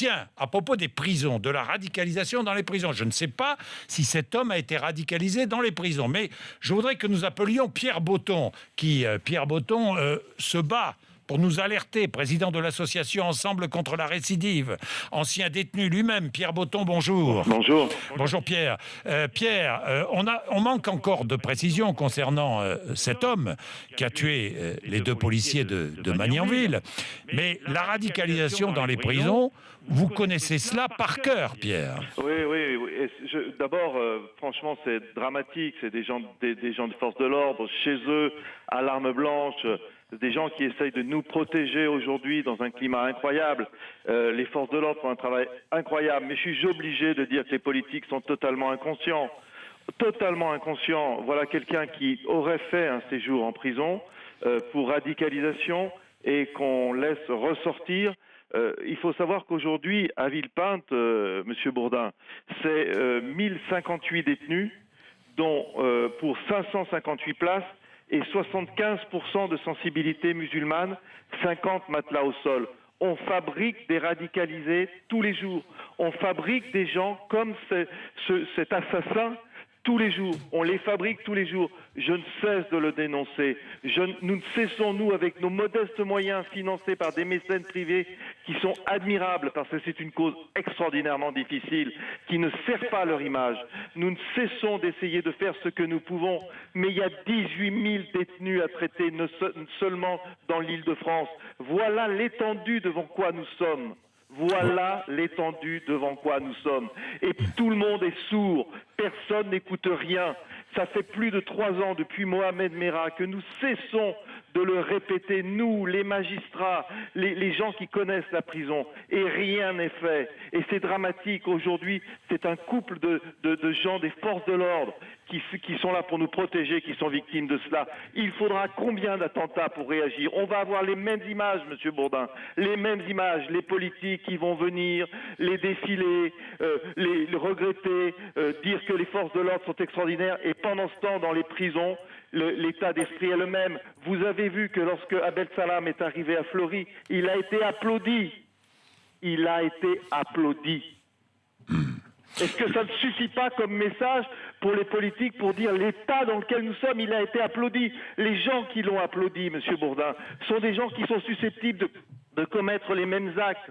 Tiens, à propos des prisons, de la radicalisation dans les prisons, je ne sais pas si cet homme a été radicalisé dans les prisons, mais je voudrais que nous appelions Pierre Botton, qui, se bat pour nous alerter, président de l'association Ensemble contre la récidive, ancien détenu lui-même. Pierre Botton, bonjour. Bonjour. Bonjour Pierre. On manque encore de précisions concernant cet homme qui a tué les deux policiers de Magnanville. Mais la radicalisation dans les prisons, vous connaissez cela par cœur, Pierre. Oui. D'abord, franchement, c'est dramatique. C'est des gens de force de l'ordre, chez eux, à l'arme blanche, des gens qui essayent de nous protéger aujourd'hui dans un climat incroyable. Les forces de l'ordre font un travail incroyable, mais je suis obligé de dire que les politiques sont totalement inconscients. Totalement inconscients. Voilà quelqu'un qui aurait fait un séjour en prison pour radicalisation et qu'on laisse ressortir. Il faut savoir qu'aujourd'hui, à Villepinte, Monsieur Bourdin, c'est 1058 détenus, dont pour 558 places et 75% de sensibilité musulmane, 50 matelas au sol. On fabrique des radicalisés tous les jours. On fabrique des gens comme cet assassin tous les jours. On les fabrique tous les jours. Je ne cesse de le dénoncer. Nous ne cessons, nous, avec nos modestes moyens financés par des mécènes privés qui sont admirables parce que c'est une cause extraordinairement difficile, qui ne sert pas à leur image. Nous ne cessons d'essayer de faire ce que nous pouvons. Mais il y a 18 000 détenus à traiter seulement dans l'Île-de-France. Voilà l'étendue devant quoi nous sommes. Voilà l'étendue devant quoi nous sommes. Et tout le monde est sourd. Personne n'écoute rien. Ça fait plus de 3 ans depuis Mohamed Merah que nous cessons de le répéter, nous, les magistrats, les gens qui connaissent la prison, et rien n'est fait. Et c'est dramatique. Aujourd'hui, c'est un couple de gens des forces de l'ordre qui sont là pour nous protéger, qui sont victimes de cela. Il faudra combien d'attentats pour réagir? On va avoir les mêmes images, Monsieur Bourdin, les mêmes images, les politiques qui vont venir, les défiler, les regretter, dire que les forces de l'ordre sont extraordinaires, et pendant ce temps, dans les prisons, l'état d'esprit est le même. Vous avez vu que lorsque Abdel Salam est arrivé à Fleury, il a été applaudi. Il a été applaudi. Est-ce que ça ne suffit pas comme message pour les politiques pour dire l'état dans lequel nous sommes, il a été applaudi? Les gens qui l'ont applaudi, Monsieur Bourdin, sont des gens qui sont susceptibles de commettre les mêmes actes.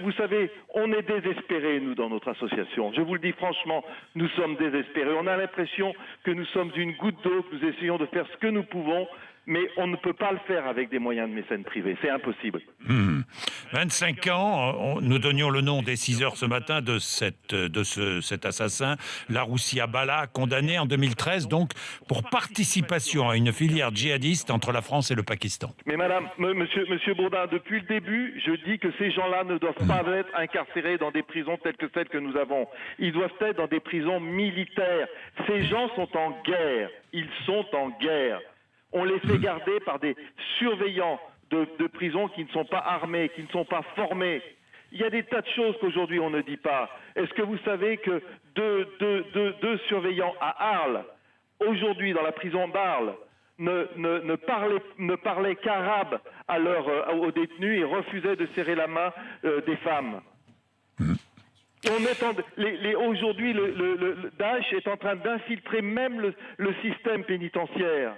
Vous savez, on est désespérés, nous, dans notre association. Je vous le dis franchement, nous sommes désespérés. On a l'impression que nous sommes une goutte d'eau, que nous essayons de faire ce que nous pouvons, mais on ne peut pas le faire avec des moyens de mécènes privés. C'est impossible. 25 ans, nous donnions le nom dès 6 heures ce matin de cet assassin, Laroussia Bala, condamné en 2013 donc pour participation à une filière djihadiste entre la France et le Pakistan. Mais madame, monsieur Bourdin, depuis le début, je dis que ces gens-là ne doivent pas être incarcérés dans des prisons telles que celles que nous avons. Ils doivent être dans des prisons militaires. Ces gens sont en guerre. Ils sont en guerre. On les fait garder par des surveillants de prison qui ne sont pas armés, qui ne sont pas formés. Il y a des tas de choses qu'aujourd'hui on ne dit pas. Est-ce que vous savez que deux surveillants à Arles, aujourd'hui dans la prison d'Arles, ne parlaient qu'arabe aux détenus et refusaient de serrer la main des femmes? Aujourd'hui, le Daesh est en train d'infiltrer même le système pénitentiaire.